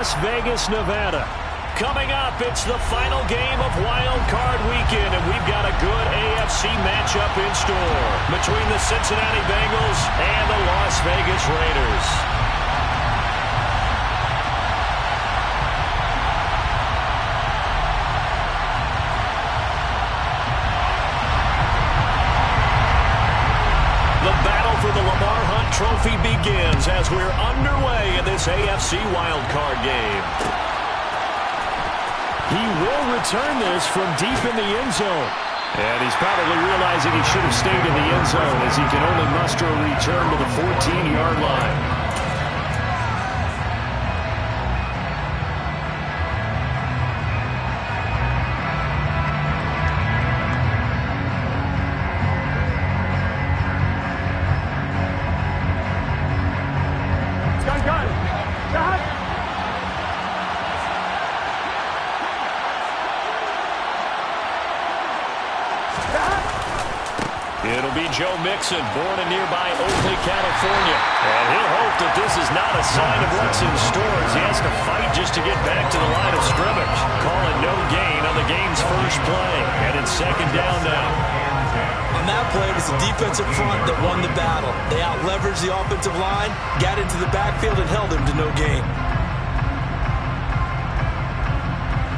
Las Vegas, Nevada. Coming up, it's the final game of Wild Card Weekend, and we've got a good AFC matchup in store between the Cincinnati Bengals and the Las Vegas Raiders. The battle for the Lamar Hunt Trophy begins as we're underway in this AFC Wild Card game. He will return this from deep in the end zone. And he's probably realizing he should have stayed in the end zone as he can only muster a return to the 14-yard line. It'll be Joe Mixon, born in nearby Oakley, California. And he'll hope that this is not a sign of what's in store as he has to fight just to get back to the line of scrimmage. Call it no gain on the game's first play. And it's second down now. On that play, it was the defensive front that won the battle. They out-leveraged the offensive line, got into the backfield, and held him to no gain.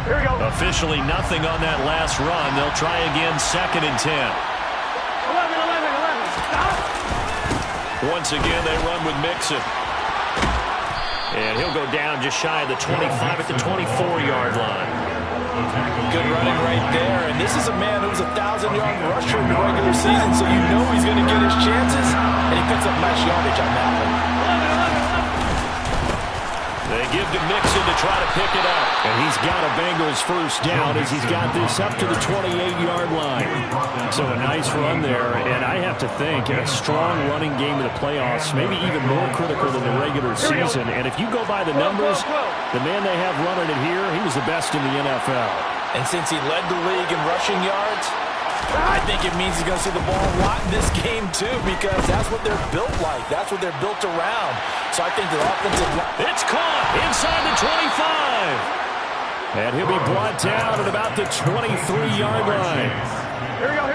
Here we go. Officially nothing on that last run. They'll try again, 2nd and 10. 11. Once again, they run with Mixon. And he'll go down just shy of the 25 at the 24-yard line. Good running right there. And this is a man who was a 1,000-yard rusher in the regular season, so you know he's going to get his chances. And he picks up nice yardage on that one. They give to Mixon to try to pick it up. And he's got a Bengals first down as he's got this up to the 28-yard line. So a nice run there. And I have to think a strong running game in the playoffs, maybe even more critical than the regular season. And if you go by the numbers, the man they have running it here, he was the best in the NFL. And since he led the league in rushing yards, I think it means he's going to see the ball a lot in this game, too, because that's what they're built like. That's what they're built around. So I think the offensive line... It's caught inside the 25. And he'll be brought down at about the 23-yard line.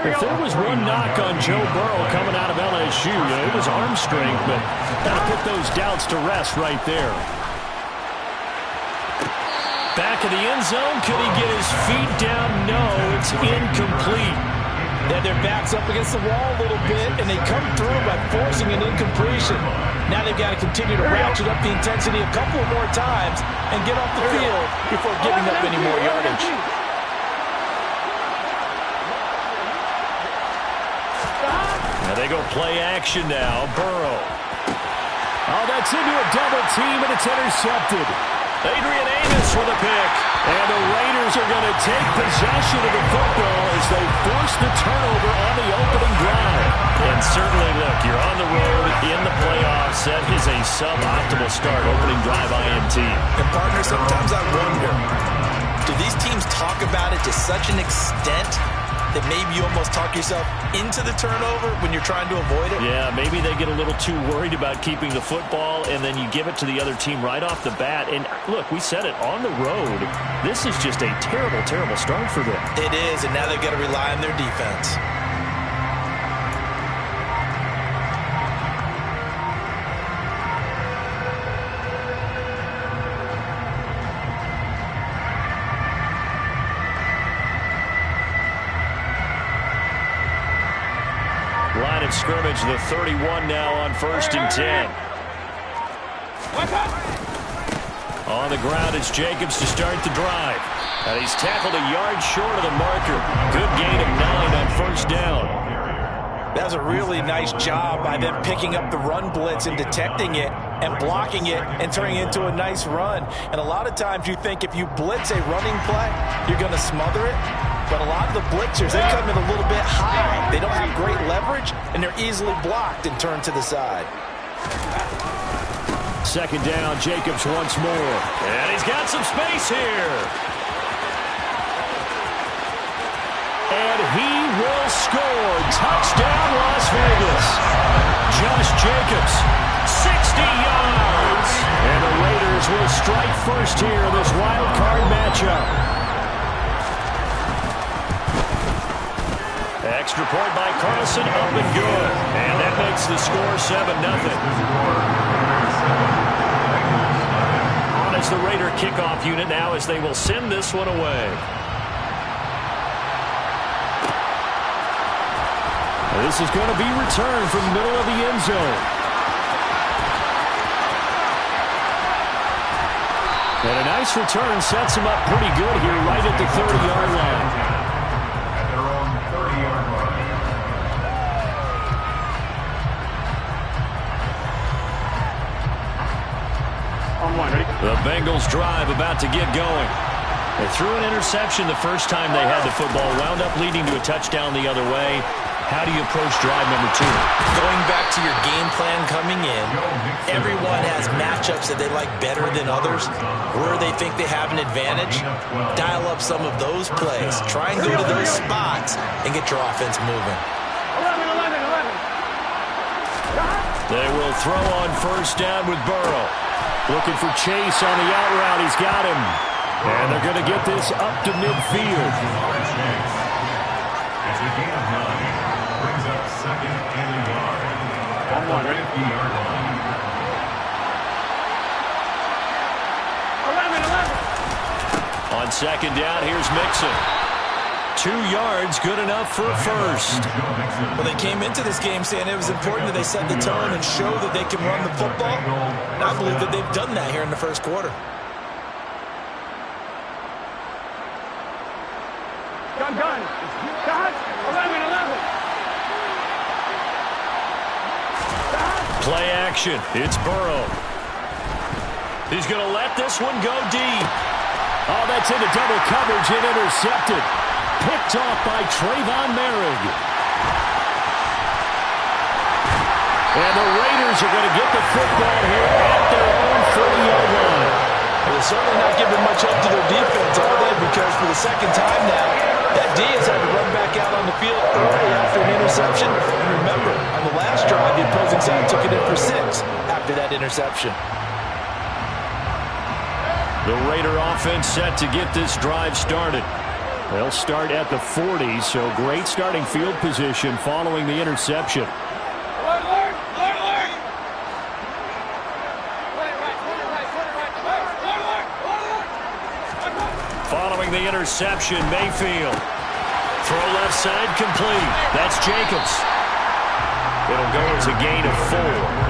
If there was one knock on Joe Burrow coming out of LSU, it was arm strength, but got to put those doubts to rest right there. Back of the end zone. Could he get his feet down? No, it's incomplete. Then their back's up against the wall a little bit, and they come through by forcing an incompletion. Now they've got to continue to ratchet up the intensity a couple more times and get off the field before giving up any more yardage. Now they go play action now. Burrow. Oh, that's into a double team, and it's intercepted. Adrian Amos with a pick. And the Raiders are going to take possession of the football as they force the turnover on the opening drive. And certainly, look, you're on the road in the playoffs. That is a suboptimal start, opening drive INT. And, partner, sometimes I wonder, do these teams talk about it to such an extent that maybe you almost talk yourself into the turnover when you're trying to avoid it? Yeah, maybe they get a little too worried about keeping the football, and then you give it to the other team right off the bat. And look, we said it, on the road, this is just a terrible, terrible start for them. It is, and now they've got to rely on their defense. Line of scrimmage, the 31 now on 1st and 10. On the ground, it's Jacobs to start the drive. And he's tackled a yard short of the marker. Good gain of 9 on 1st down. That was a really nice job by them picking up the run blitz and detecting it and blocking it and turning it into a nice run. And a lot of times you think if you blitz a running play, you're going to smother it. But a lot of the blitzers, they come in a little bit high. They don't have great leverage, and they're easily blocked and turned to the side. 2nd down, Jacobs once more. And he's got some space here. And he will score. Touchdown, Las Vegas. Josh Jacobs, 60 yards. And the Raiders will strike first here in this wild card matchup. Extra point by Carlson, up and good. And that makes the score 7-0. On is the Raider kickoff unit now as they will send this one away. This is going to be returned from the middle of the end zone. And a nice return sets him up pretty good here right at the 30-yard line. The Bengals drive about to get going. They threw an interception the first time they had the football, wound up leading to a touchdown the other way. How do you approach drive number 2? Going back to your game plan coming in, everyone has matchups that they like better than others, where they think they have an advantage. Dial up some of those plays. Try and go to those spots and get your offense moving. 11. They will throw on first down with Burrow. Looking for Chase on the out route. He's got him. And they're going to get this up to midfield. As the gain of 9 brings up second and a yard at the 50-yard line. 11. On second down, here's Mixon. 2 yards, good enough for a first. Well, they came into this game saying it was important that they set the tone and show that they can run the football. And I believe that they've done that here in the first quarter. Gun. 11. Play action. It's Burrow. He's going to let this one go deep. Oh, that's into double coverage and intercepted. Picked off by Trayvon Merrick. And the Raiders are going to get the football here at their own 40-yard line. Well, they're certainly not giving much up to their defense, are they? Because for the second time now, that D has had to run back out on the field early after an interception. And remember, on the last drive, the opposing side took it in for 6 after that interception. The Raider offense set to get this drive started. They'll start at the 40, so great starting field position following the interception. Following the interception, Mayfield. Throw left side complete. That's Jacobs. It'll go as a gain of 4,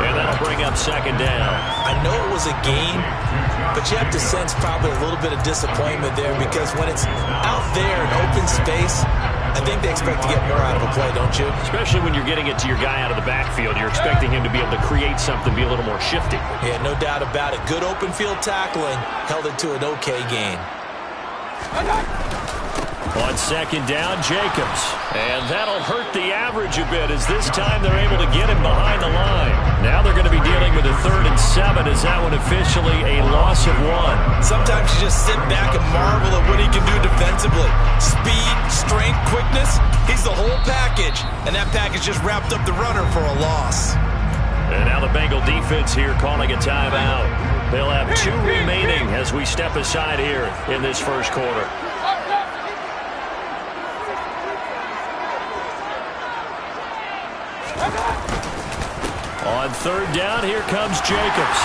and that'll bring up second down. I know it was a gain, but you have to sense probably a little bit of disappointment there because when it's out there in open space, I think they expect to get more out of a play, don't you? Especially when you're getting it to your guy out of the backfield. You're expecting him to be able to create something, be a little more shifty. Yeah, no doubt about it. Good open field tackling held it to an okay gain. On second down, Jacobs. And that'll hurt the average a bit as this time they're able to get him behind the line. Now they're going to be dealing with a 3rd and 7. Is that one officially a loss of 1? Sometimes you just sit back and marvel at what he can do defensively. Speed, strength, quickness, he's the whole package. And that package just wrapped up the runner for a loss. And now the Bengal defense here calling a timeout. They'll have 2 remaining as we step aside here in this first quarter. On 3rd down, here comes Jacobs.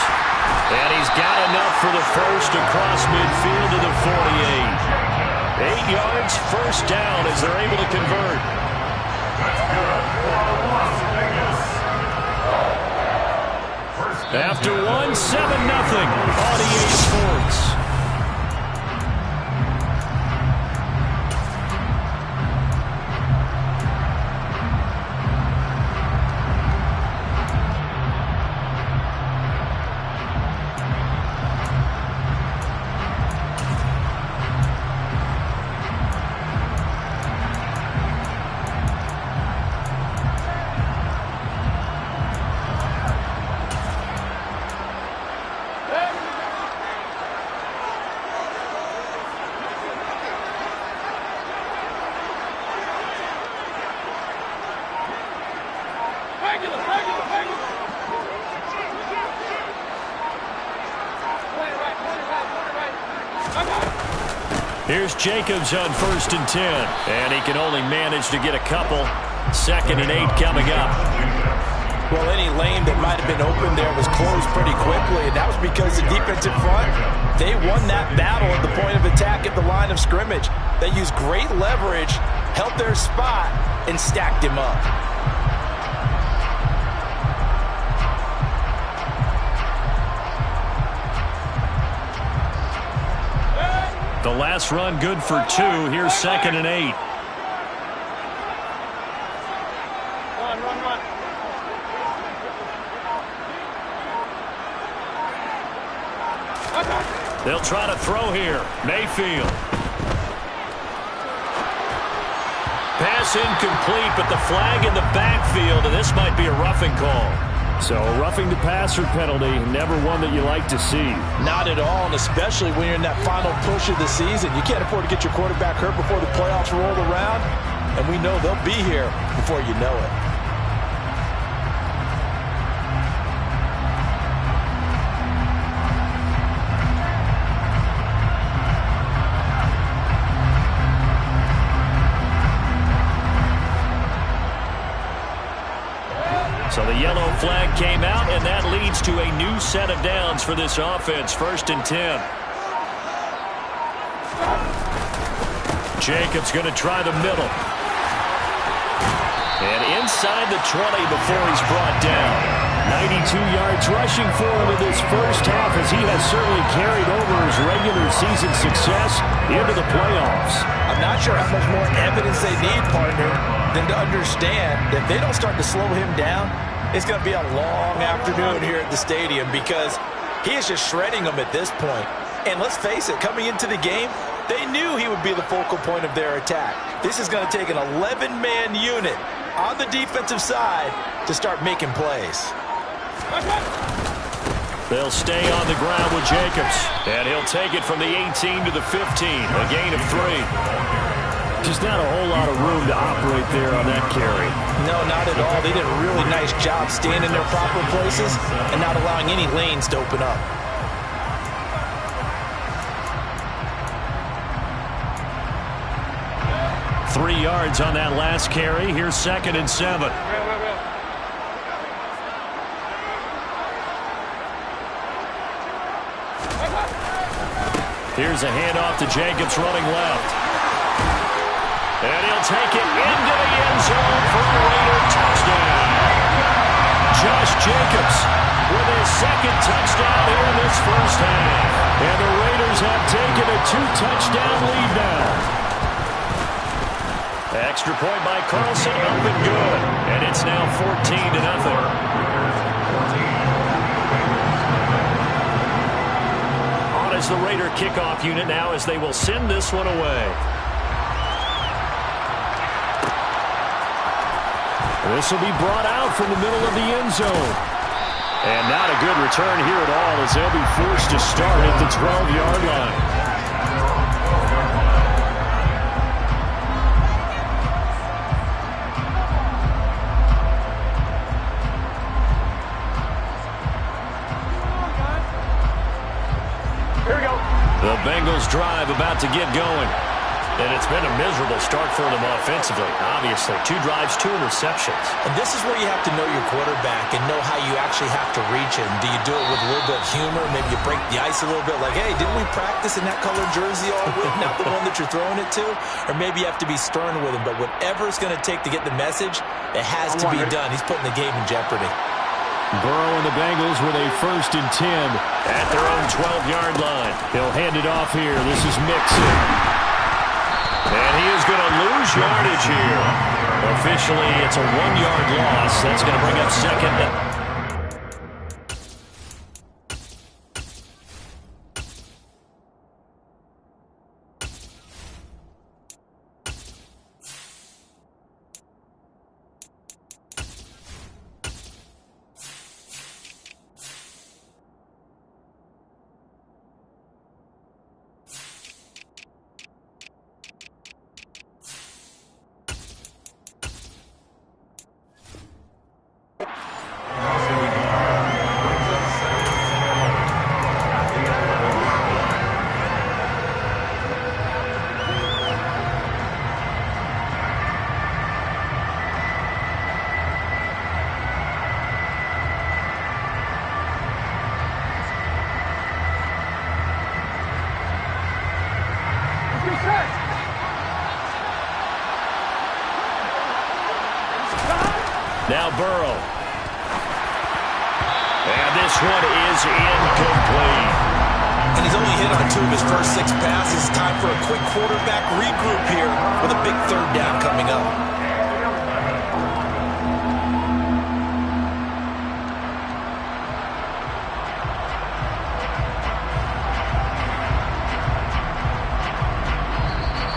And he's got enough for the first across midfield to the 48. 8 yards, first down as they're able to convert. After 1, 7-0 on EA Sports. Here's Jacobs on 1st and 10. And he can only manage to get a couple. 2nd and 8 coming up. Well, any lane that might have been open there was closed pretty quickly, and that was because the defensive front, they won that battle at the point of attack at the line of scrimmage. They used great leverage, held their spot, and stacked him up. The last run good for 2. Here's 2nd and 8. Run. They'll try to throw here. Mayfield. Pass incomplete, but the flag in the backfield, and this might be a roughing call. So a roughing the passer penalty, never one that you like to see. Not at all, and especially when you're in that final push of the season. You can't afford to get your quarterback hurt before the playoffs roll around, and we know they'll be here before you know it. So the yellow flag came out, and that leads to a new set of downs for this offense. 1st and 10. Jacobs going to try the middle. And inside the 20 before he's brought down. 92 yards rushing for him in this first half, as he has certainly carried over his regular season success into the playoffs. I'm not sure how much more evidence they need, partner, than to understand that if they don't start to slow him down, it's going to be a long afternoon here at the stadium, because he is just shredding them at this point. And let's face it, coming into the game, they knew he would be the focal point of their attack. This is going to take an 11-man unit on the defensive side to start making plays. They'll stay on the ground with Jacobs. And he'll take it from the 18 to the 15. A gain of 3. Just not a whole lot of room to operate there on that carry. No, not at all. They did a really nice job staying in their proper places and not allowing any lanes to open up. Three yards on that last carry. Here's 2nd and 7. Here's a handoff to Jacobs running left. And he'll take it into the end zone for a Raider touchdown. Josh Jacobs with his 2nd touchdown here in this first half. And the Raiders have taken a 2-touchdown lead now. Extra point by Carlson, up and good. And it's now 14-0. On is the Raider kickoff unit now, as they will send this one away. This will be brought out from the middle of the end zone. And not a good return here at all, as they'll be forced to start at the 12-yard line. The Bengals drive about to get going. And it's been a miserable start for them offensively, obviously. 2 drives, 2 interceptions. And this is where you have to know your quarterback and know how you actually have to reach him. Do you do it with a little bit of humor? Maybe you break the ice a little bit, like, hey, didn't we practice in that colored jersey all week? Not the one that you're throwing it to? Or maybe you have to be stern with him. But whatever it's going to take to get the message, it has to be done. He's putting the game in jeopardy. Burrow and the Bengals with a 1st and 10. At their own 12-yard line. He'll hand it off here. This is Mixon. And he is going to lose yardage here. Officially, it's a 1-yard loss. That's going to bring up 2nd. Now Burrow. And this one is incomplete. And he's only hit on 2 of his first 6 passes. Time for a quick quarterback regroup here with a big 3rd down coming up.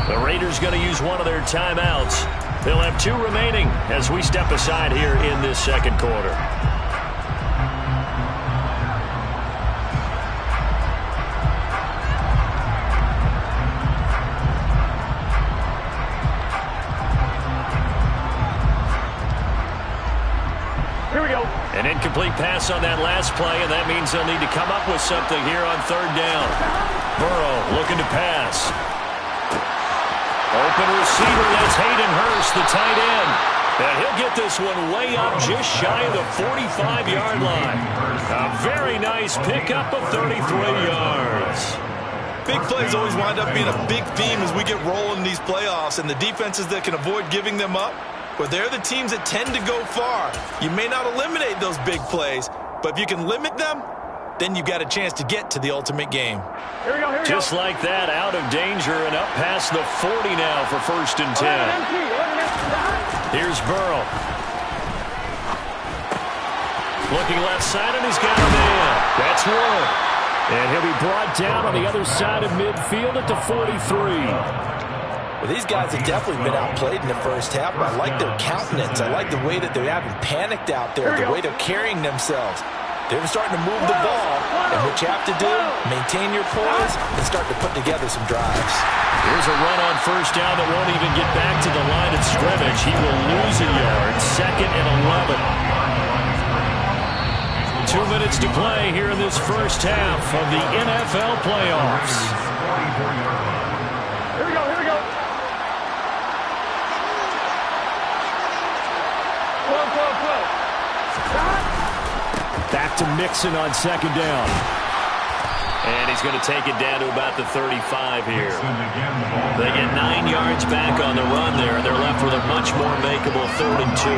The Raiders going to use one of their timeouts. They'll have 2 remaining as we step aside here in this second quarter. Here we go. An incomplete pass on that last play, and that means they'll need to come up with something here on 3rd down. Burrow looking to pass. Open receiver, that's Hayden Hurst, the tight end. And he'll get this one way up just shy of the 45-yard line. A very nice pickup of 33 yards. Big plays always wind up being a big theme as we get rolling in these playoffs, and the defenses that can avoid giving them up, well, they're the teams that tend to go far. You may not eliminate those big plays, but if you can limit them, then you've got a chance to get to the ultimate game. Here we go, here we Just go. like that, out of danger and up past the 40 now for 1st and 10. Here's Burrow. Looking left side, and he's got a man. That's one. And he'll be brought down on the other side of midfield at the 43. Well, these guys have definitely been outplayed in the first half, but I like their countenance. I like the way that they haven't panicked out there, the way they're carrying themselves. They're starting to move the ball, and what you have to do, maintain your poise and start to put together some drives. Here's a run on 1st down that won't even get back to the line of scrimmage. He will lose a yard. 2nd and 11. 2 minutes to play here in this first half of the NFL playoffs. Here we go, here we go. Slow. Back to Mixon on 2nd down. And he's going to take it down to about the 35 here. They get 9 yards back on the run there. They're left with a much more makeable 3rd and 2.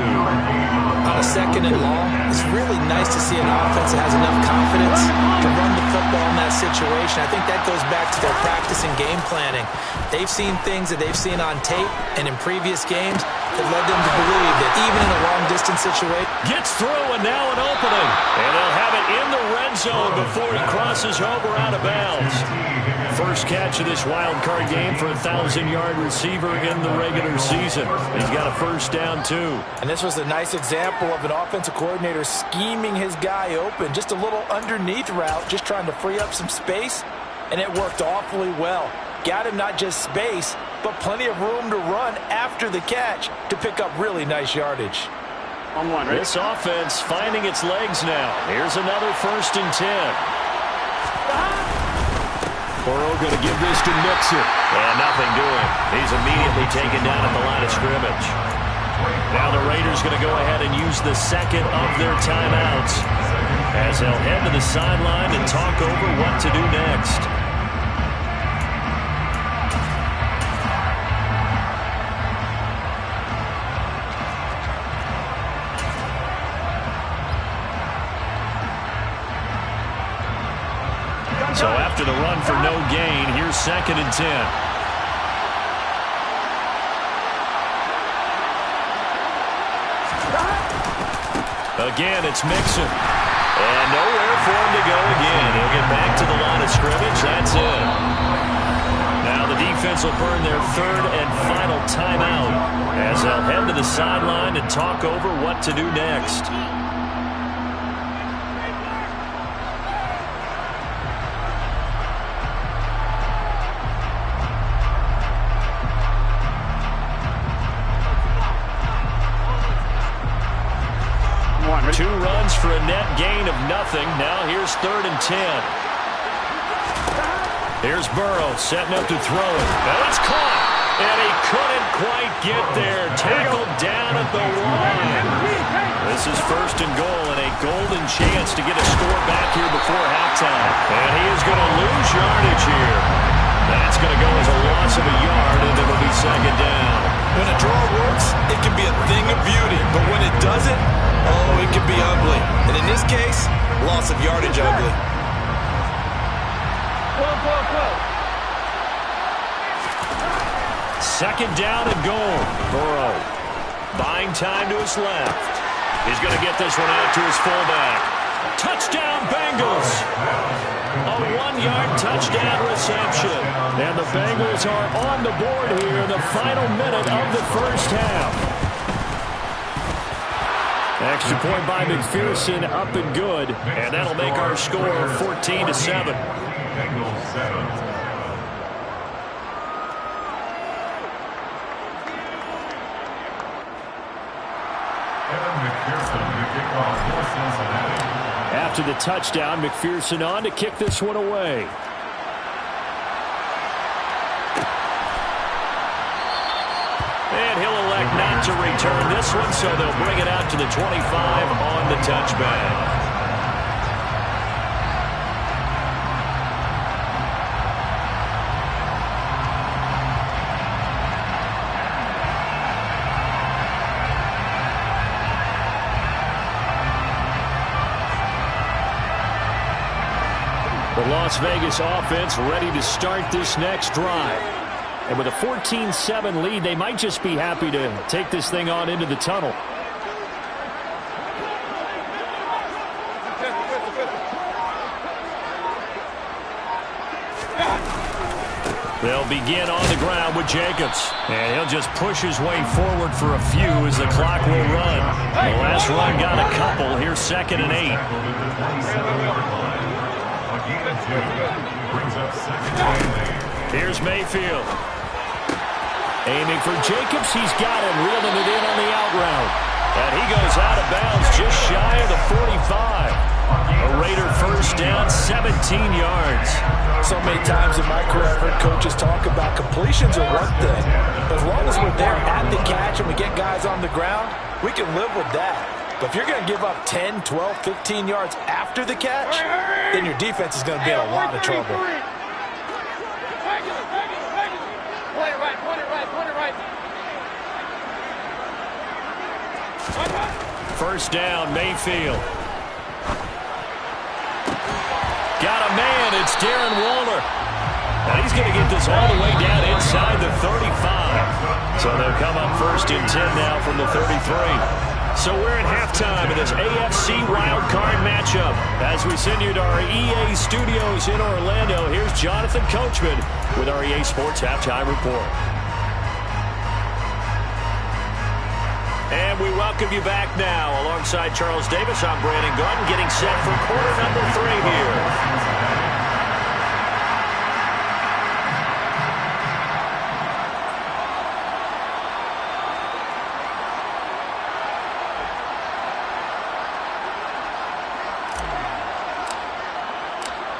On a 2nd and long, it's really nice to see an offense that has enough confidence to run the football in that situation. I think that goes back to their practice and game planning. They've seen things that they've seen on tape and in previous games that led them to believe that even in a long-distance situation. Gets through, and now an opening. And they'll have it in the red zone before he crosses over out of bounds. First catch of this wild card game for a 1,000-yard receiver in the regular season. He's got a 1st down, too. And this was a nice example of an offensive coordinator scheming his guy open. Just a little underneath route, just trying to free up some space, and it worked awfully well. Got him not just space, but plenty of room to run after the catch to pick up really nice yardage. On 1, right? This offense finding its legs now. Here's another 1st and 10. Burrow going to give this to Mixon. And nothing doing. He's immediately taken down at the line of scrimmage. Now the Raiders going to go ahead and use the 2nd of their timeouts as they'll head to the sideline and talk over what to do next. So after the run for no gain, here's 2nd and 10. Again, it's Mixon. And nowhere for him to go again. He'll get back to the line of scrimmage. That's it. Now the defense will burn their 3rd and final timeout as they'll head to the sideline and talk over what to do next. Two runs for a net gain of nothing. Now here's 3rd and 10. Here's Burrow setting up to throw it. Now it's caught. And he couldn't quite get there. Tackled down at the line. This is 1st and goal and a golden chance to get a score back here before halftime. And he is going to lose yardage here. That's going to go as a loss of a yard, and it'll be second down. When a draw works, it can be a thing of beauty. But when it doesn't, oh, it can be ugly. And in this case, loss of yardage ugly. Second down and goal. Burrow buying time to his left. He's going to get this one out to his fullback. Touchdown, Bengals. A 1-yard touchdown reception. And the Bengals are on the board here in the final minute of the first half. Extra point by McPherson, up and good. And that'll make our score 14-7. Bengals 7. After the touchdown, McPherson on to kick this one away. And he'll elect not to return this one, so they'll bring it out to the 25 on the touchback. The Las Vegas offense ready to start this next drive. And with a 14-7 lead, they might just be happy to take this thing on into the tunnel. They'll begin on the ground with Jacobs. And he'll just push his way forward for a few as the clock will run. The last run got a couple. Here's 2nd and 8. Here's Mayfield. Aiming for Jacobs. He's got him, reeling it in on the out route. And he goes out of bounds just shy of the 45. A Raider first down, 17 yards. So many times in my career, I've heard coaches talk about completions are one thing. But as long as we're there at the catch and we get guys on the ground, we can live with that. But if you're going to give up 10, 12, 15 yards after the catch, then your defense is going to be in a lot of trouble. First down, Mayfield. Got a man. It's Darren Waller. And he's going to get this all the way down inside the 35. So they'll come up 1st and 10 now from the 33. So we're at halftime in this AFC wildcard matchup. As we send you to our EA studios in Orlando, here's Jonathan Coachman with our EA Sports Halftime Report. And we welcome you back now. Alongside Charles Davis, I'm Brandon Gunn, getting set for quarter number 3 here.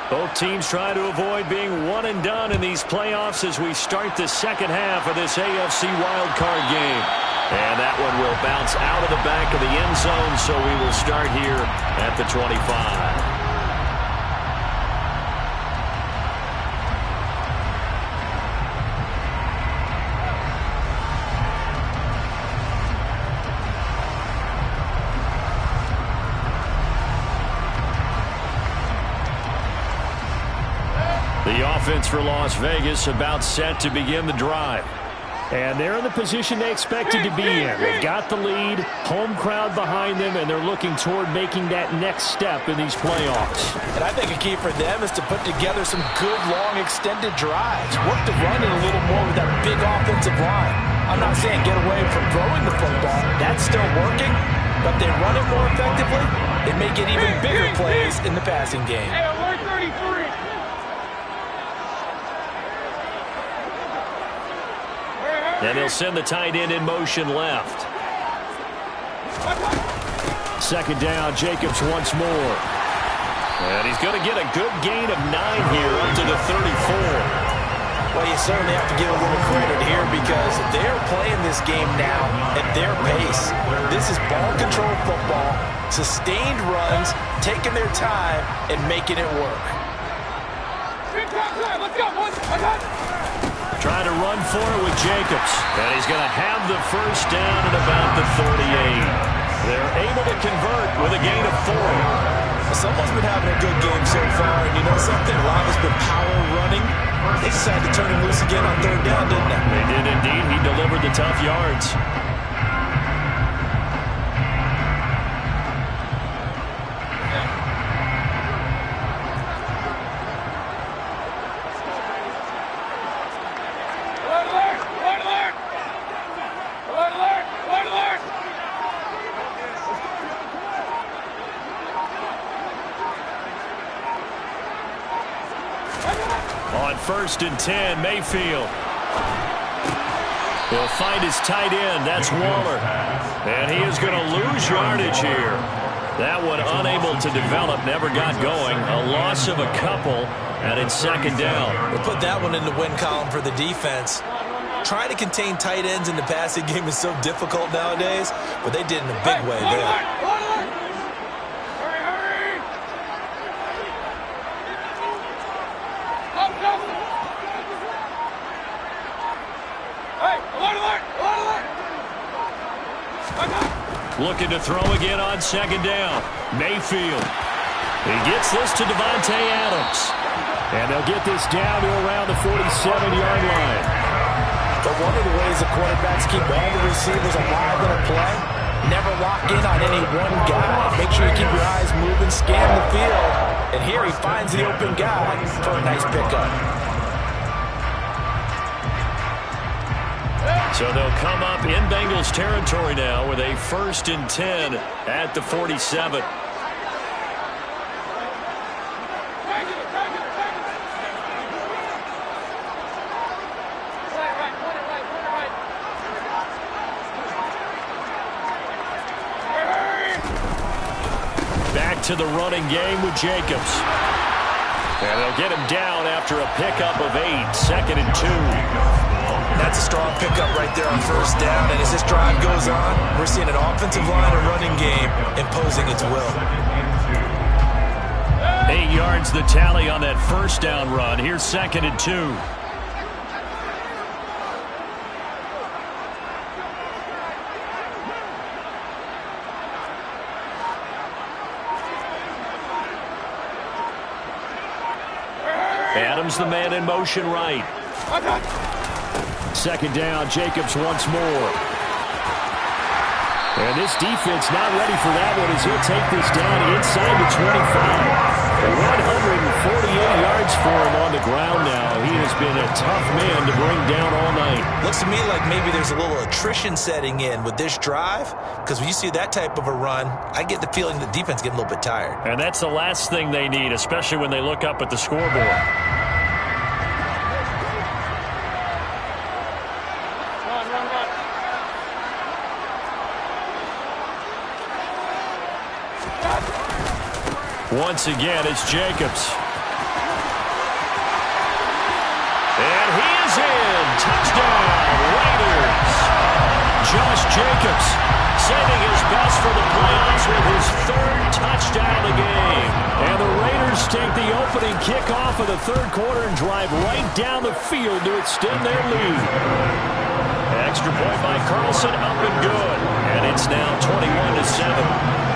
Both teams try to avoid being one and done in these playoffs as we start the second half of this AFC wildcard game. And that one will bounce out of the back of the end zone, so we will start here at the 25. The offense for Las Vegas about set to begin the drive. And they're in the position they expected to be in. They've got the lead, home crowd behind them, and they're looking toward making that next step in these playoffs. And I think a key for them is to put together some good, long, extended drives. Work the run in a little more with that big offensive line. I'm not saying get away from throwing the football. That's still working. But they run it more effectively, they may get even bigger plays in the passing game. Hey, alert 33. And they'll send the tight end in motion left. Second down, Jacobs once more. And he's going to get a good gain of 9 here up to the 34. Well, you certainly have to give a little credit here because they're playing this game now at their pace. This is ball control football, sustained runs, taking their time and making it work. Let's go. Trying to run run for it with Jacobs. And he's going to have the first down at about the 38. They're able to convert with a gain of 4. Someone's been having a good game so far, and you know something? Love has been power running. They decided to turn him loose again on third down, didn't they? They did indeed. He delivered the tough yards. On 1st and 10, Mayfield. He'll find his tight end. That's Waller. And he is going to lose yardage here. That one unable to develop, never got going. A loss of a couple, and it's 2nd down. They put that one in the win column for the defense. Trying to contain tight ends in the passing game is so difficult nowadays, but they did in a big way there. Looking to throw again on 2nd down. Mayfield. He gets this to Davante Adams. And they'll get this down to around the 47-yard line. But one of the ways the quarterbacks keep all the receivers alive in a play, never lock in on any one guy. Make sure you keep your eyes moving, scan the field. And here he finds the open guy for a nice pickup. So they'll come up in Bengals territory now with a 1st and 10 at the 47. Back to the running game with Jacobs. And they'll get him down after a pickup of 8, 2nd and 2. That's a strong pickup right there on 1st down. And as this drive goes on, we're seeing an offensive line and running game imposing its will. 8 yards the tally on that 1st down run. Here's 2nd and 2. Adams the man in motion right. 2nd down, Jacobs once more. And this defense not ready for that one as he'll take this down inside the 25. 148 yards for him on the ground now. He has been a tough man to bring down all night. Looks to me like maybe there's a little attrition setting in with this drive, because when you see that type of a run, I get the feeling the defense getting a little bit tired. And that's the last thing they need, especially when they look up at the scoreboard. Once again, it's Jacobs. And he is in. Touchdown, Raiders. Josh Jacobs saving his best for the playoffs with his 3rd touchdown of the game. And the Raiders take the opening kickoff of the 3rd quarter and drive right down the field to extend their lead. Extra point by Carlson, up and good. And it's now 21-7.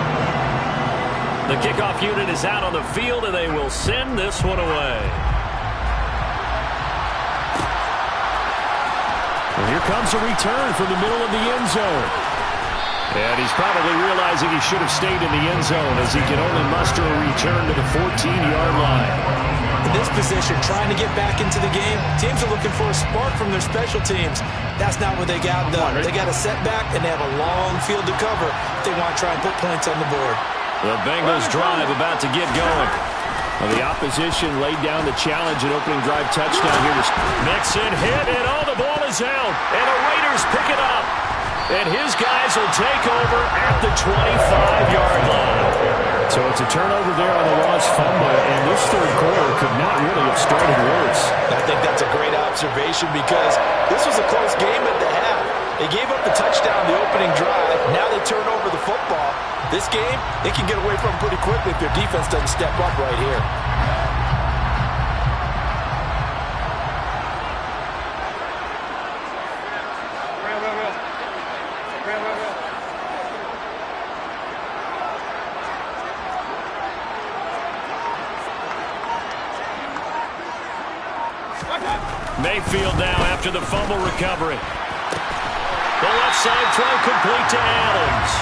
The kickoff unit is out on the field, and they will send this one away. And here comes a return from the middle of the end zone. And he's probably realizing he should have stayed in the end zone as he can only muster a return to the 14-yard line. In this position, trying to get back into the game, teams are looking for a spark from their special teams. That's not what they got, though. They got a setback, and they have a long field to cover if they want to try and put points on the board. The Bengals drive about to get going. Well, the opposition laid down the challenge, an opening drive touchdown here. Mixon hit, and the ball is out. And the Raiders pick it up. And his guys will take over at the 25-yard line. So it's a turnover there on the lost fumble, and this 3rd quarter could not really have started worse. I think that's a great observation because this was a close game at the half. They gave up the touchdown the opening drive. Now they turn over the football. This game, they can get away from pretty quickly if their defense doesn't step up right here. Mayfield now after the fumble recovery. The left side throw complete to Adams.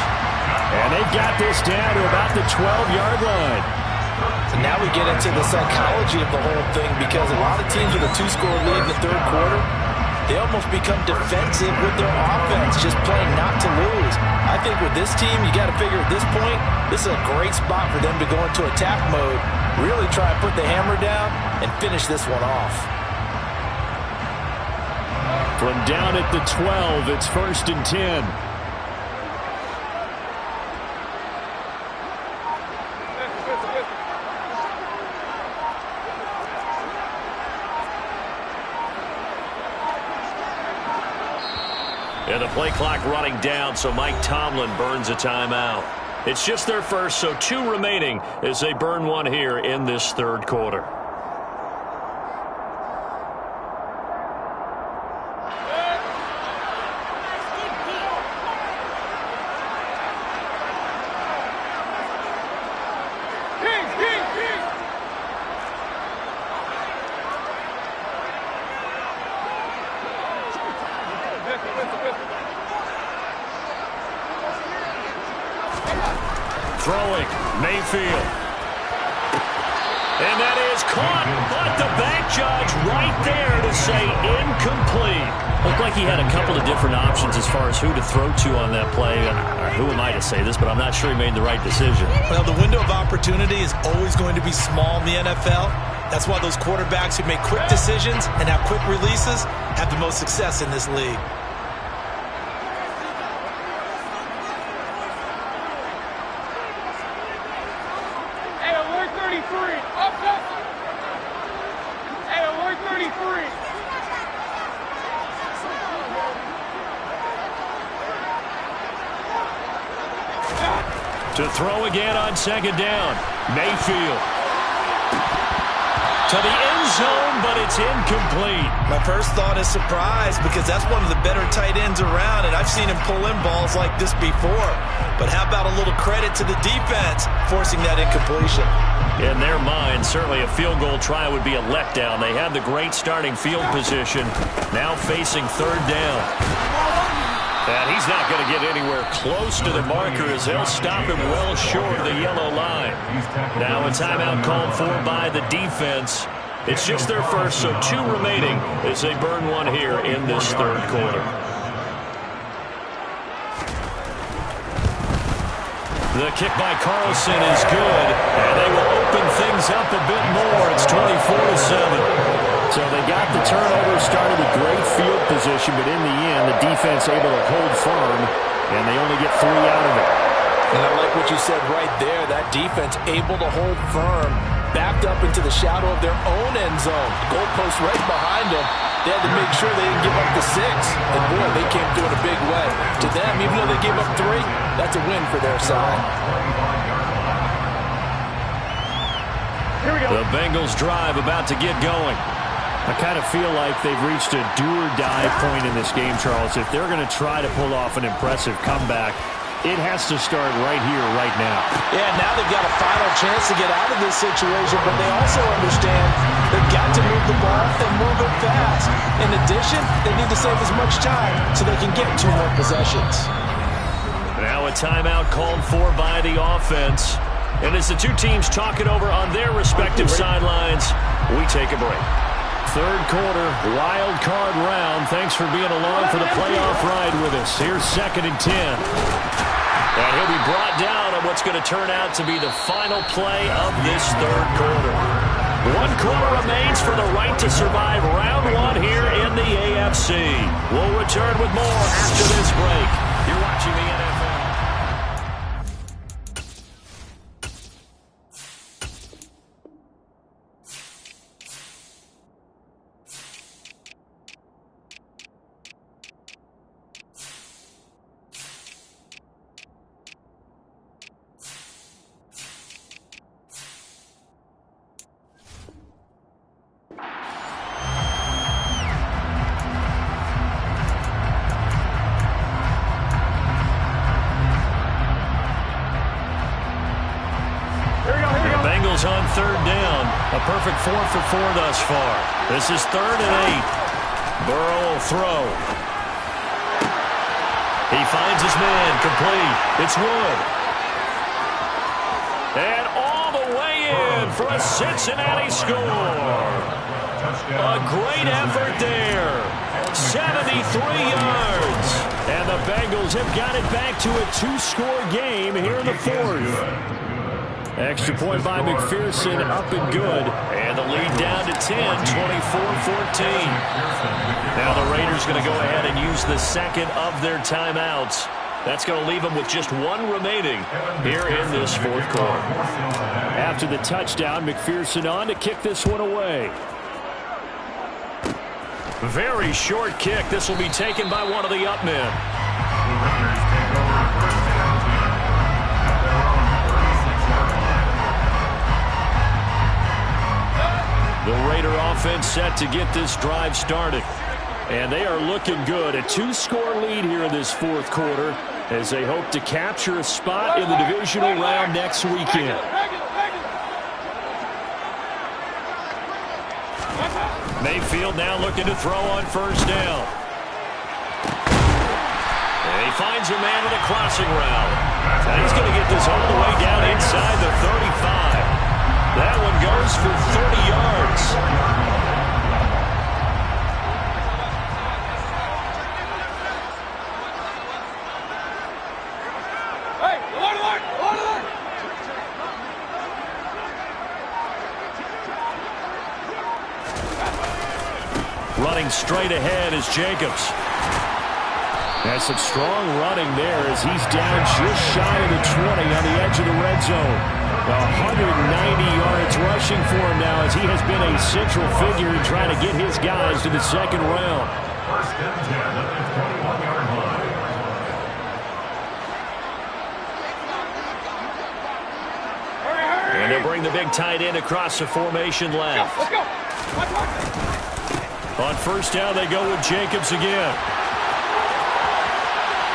And they've got this down to about the 12-yard line. So now we get into the psychology of the whole thing, because a lot of teams with a 2-score lead in the third quarter, they almost become defensive with their offense, just playing not to lose. I think with this team, you got to figure at this point, this is a great spot for them to go into attack mode, really try and put the hammer down and finish this one off. From down at the 12, it's 1st and 10. And the play clock running down, so Mike Tomlin burns a timeout. It's just their first, so 2 remaining as they burn one here in this third quarter. Throwing, Mayfield. And that is caught, but the back judge right there to say incomplete. Looked like he had a couple of different options as far as who to throw to on that play. Who am I to say this, but I'm not sure he made the right decision. Well, the window of opportunity is always going to be small in the NFL. That's why those quarterbacks who make quick decisions and have quick releases have the most success in this league. To throw again on 2nd down. Mayfield. To the end zone, but it's incomplete. My first thought is surprise, because that's one of the better tight ends around, and I've seen him pull in balls like this before. But how about a little credit to the defense forcing that incompletion? In their mind, certainly a field goal try would be a letdown. They had the great starting field position, now facing 3rd down. And he's not going to get anywhere close to the marker, as they'll stop him well short of the yellow line. Now a timeout called for by the defense. It's just their first, so 2 remaining as they burn one here in this third quarter. The kick by Carlson is good, and they will open things up a bit more. It's 24-7. So they got the turnover, started with great field position, but in the end, the defense able to hold firm, and they only get 3 out of it. And I like what you said right there. That defense able to hold firm, backed up into the shadow of their own end zone. The goalpost right behind them. They had to make sure they didn't give up the 6. And boy, they came through in a big way. To them, even though they gave up 3, that's a win for their side. Here we go. The Bengals drive about to get going. I kind of feel like they've reached a do-or-die point in this game, Charles. If they're going to try to pull off an impressive comeback, it has to start right here, right now. Yeah, now they've got a final chance to get out of this situation, but they also understand they've got to move the ball and move it fast. In addition, they need to save as much time so they can get 2 more possessions. Now a timeout called for by the offense. And as the 2 teams talk it over on their respective sidelines, we take a break. Third quarter, wild card round. Thanks for being along for the playoff ride with us. Here's 2nd and 10. And he'll be brought down on what's going to turn out to be the final play of this third quarter. 1 quarter remains for the right to survive round 1 here in the AFC. We'll return with more after this break. You're watching the NFL. A perfect 4 for 4 thus far. This is 3rd and 8. Burrow will throw. He finds his man, complete. It's Wood. And all the way in for a Cincinnati score. A great effort there. 73 yards. And the Bengals have got it back to a 2-score game here in the 4th. Extra point by McPherson, up and good. And the lead down to 10, 24-14. Now the Raiders going to go ahead and use the second of their timeouts. That's going to leave them with just 1 remaining here in this 4th quarter. After the touchdown, McPherson on to kick this one away. Very short kick. This will be taken by one of the up men. The Raider offense set to get this drive started. And they are looking good. A 2-score lead here in this 4th quarter as they hope to capture a spot in the divisional round next weekend. Mayfield now looking to throw on 1st down. And he finds a man with a crossing route. And he's going to get this all the way down inside the 35. That one goes for 30 yards. Running straight ahead is Jacobs. That's some strong running there as he's down just shy of the 20 on the edge of the red zone. 190 yards rushing for him now as he has been a central figure in trying to get his guys to the 2nd round. 1st and 10 at the 21-yard line. And they'll bring the big tight end across the formation left. Let's go. On 1st down, they go with Jacobs again.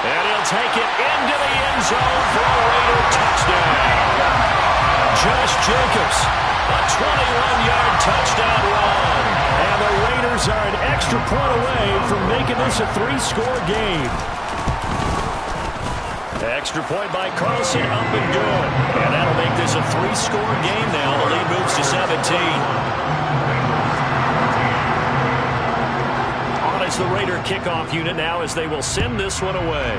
And he'll take it into the end zone for a Raider touchdown. Josh Jacobs, a 21-yard touchdown run. And the Raiders are an extra point away from making this a 3-score game. Extra point by Carlson, up and good. And that'll make this a 3-score game now. The lead moves to 17. It's the Raider kickoff unit now as they will send this one away.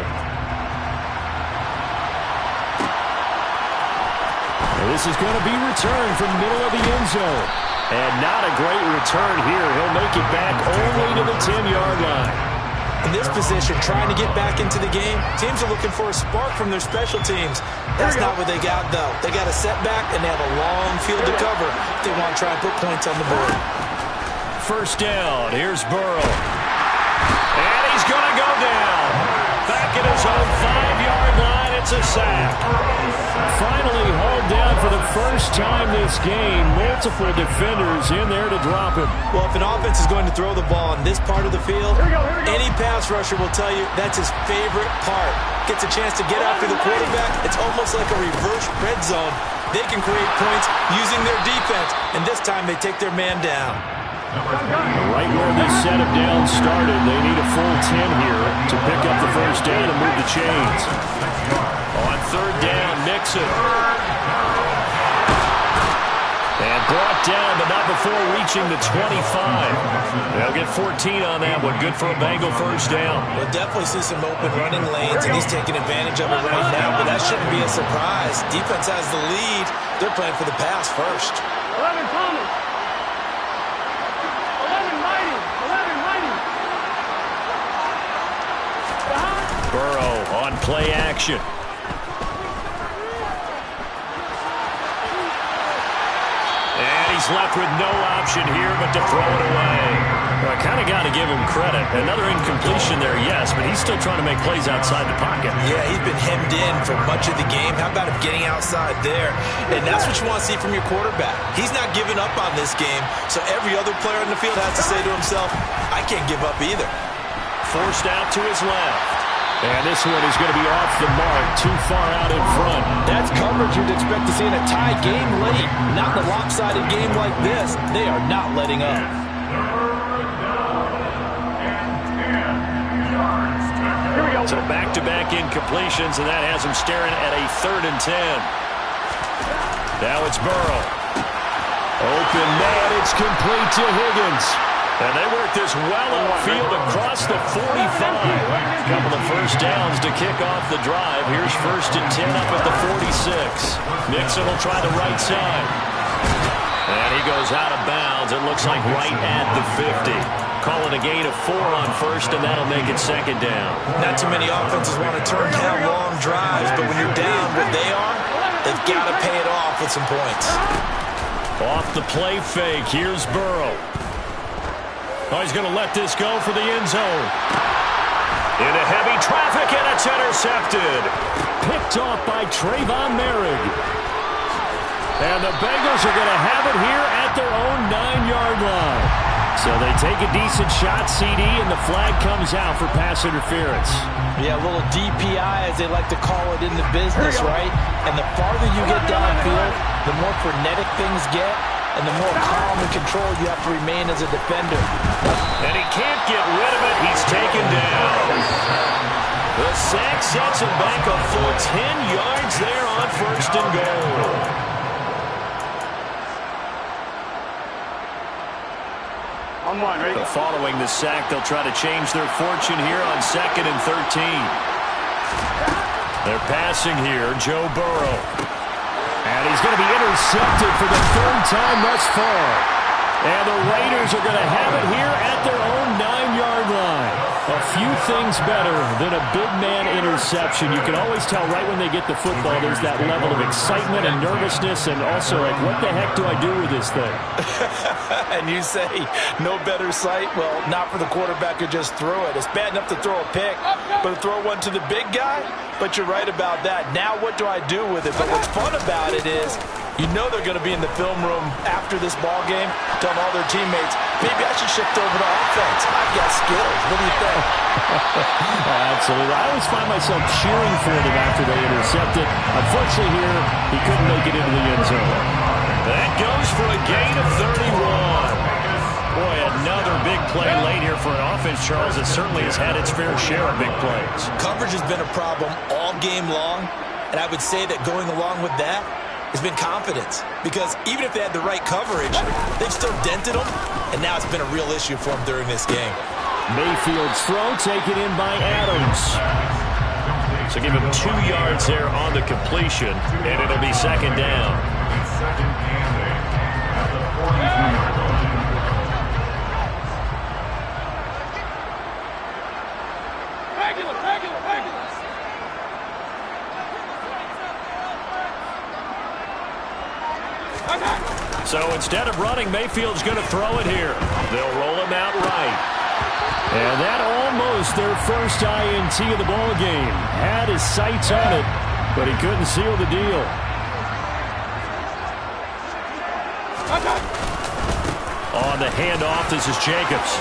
And this is going to be returned from the middle of the end zone. And not a great return here. He'll make it back only to the 10-yard line. In this position, trying to get back into the game, teams are looking for a spark from their special teams. That's not what they got, though. They got a setback, and they have a long field to cover if they want to try and put points on the board. 1st down. Here's Burrow. And he's going to go down. Back at his own 5-yard line, it's a sack. Finally hauled down for the first time this game. Multiple defenders in there to drop him. Well, if an offense is going to throw the ball on this part of the field, any pass rusher will tell you that's his favorite part. Gets a chance to get after the quarterback. It's almost like a reverse red zone. They can create points using their defense, and this time they take their man down. Right where this setup down started, they need a full 10 here to pick up the 1st down and move the chains. On 3rd down, Mixon. And brought down, but not before reaching the 25. They'll get 14 on that one. Good for a Bengal 1st down. We'll definitely see some open running lanes, and he's taking advantage of it right now, but that shouldn't be a surprise. Defense has the lead. They're playing for the pass first. 11 Thomas. 11 Mighty. 11 Mighty. Burrow on play action. And he's left with no option here but to throw it away. Well, I kind of got to give him credit. Another incompletion there, yes, but he's still trying to make plays outside the pocket. Yeah, he's been hemmed in for much of the game. How about him getting outside there? And that's what you want to see from your quarterback. He's not giving up on this game, so every other player on the field has to say to himself, I can't give up either. Forced out to his left. And this one is going to be off the mark, too far out in front. That's coverage you'd expect to see in a tie game late. Not in a lopsided game like this. They are not letting up. So back-to-back incompletions, and that has him staring at a 3rd and 10. Now it's Burrow. Open man, it's complete to Higgins. And they work this well upfield across the 45. A couple of first downs to kick off the drive. Here's 1st and 10 up at the 46. Mixon will try the right side. And he goes out of bounds. It looks like right at the 50. Call it a gain of 4 on 1st, and that'll make it 2nd down. Not too many offenses want to turn down long drives, but when you're down where they are, they've got to pay it off with some points. Off the play fake, here's Burrow. Oh, he's going to let this go for the end zone. Into heavy traffic, and it's intercepted. Picked off by Trayvon Merrick. And the Bengals are going to have it here at their own 9-yard line. So they take a decent shot, CD, and the flag comes out for pass interference. Yeah, a little DPI, as they like to call it in the business, right? And the farther you get downfield, the more frenetic things get, and the more calm and control you have to remain as a defender. And he can't get rid of it. He's taken down. The sack sets him back a full 10 yards there on 1st and goal. Following the sack, they'll try to change their fortune here on 2nd and 13. They're passing here, Joe Burrow. And he's going to be intercepted for the 3rd time thus far. And the Raiders are going to have it here at their own 9-yard line. A few things better than a big man interception. You can always tell right when they get the football, there's that level of excitement and nervousness, and also like, what the heck do I do with this thing? And you say, no better sight? Well, not for the quarterback who just threw it. It's bad enough to throw a pick, but to throw one to the big guy? But you're right about that. Now what do I do with it? But what's fun about it is, you know they're going to be in the film room after this ball game, telling all their teammates, maybe I should shift over to offense. I've got skills. What do you think? Absolutely. I always find myself cheering for them after they intercept it. Unfortunately here, he couldn't make it into the end zone. That goes for a gain of 31. Boy, another big play late here for an offense, Charles, that certainly has had its fair share of big plays. Coverage has been a problem all game long, and I would say that going along with that has been confidence. Because even if they had the right coverage, they've still dented them, and now it's been a real issue for them during this game. Mayfield's throw taken in by Adams. So give him 2 yards there on the completion, and it'll be 2nd down. So instead of running, Mayfield's going to throw it here. They'll roll him out right. And that almost their first INT of the ball game. Had his sights on it, but he couldn't seal the deal. On the handoff, this is Jacobs.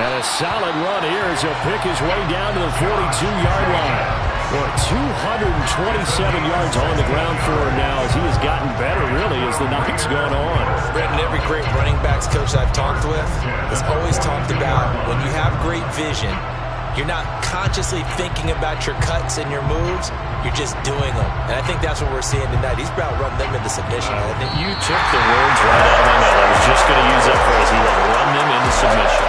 And a solid run here as he'll pick his way down to the 42-yard line. Boy, 227 yards on the ground for him now as he has gotten better, really, as the night's gone on. Brendan, every great running backs coach I've talked with has always talked about when you have great vision, you're not consciously thinking about your cuts and your moves, you're just doing them. And I think that's what we're seeing tonight. He's about running them into submission. I think you took the words right out of my mouth. I was just going to use that phrase. He will run them into submission.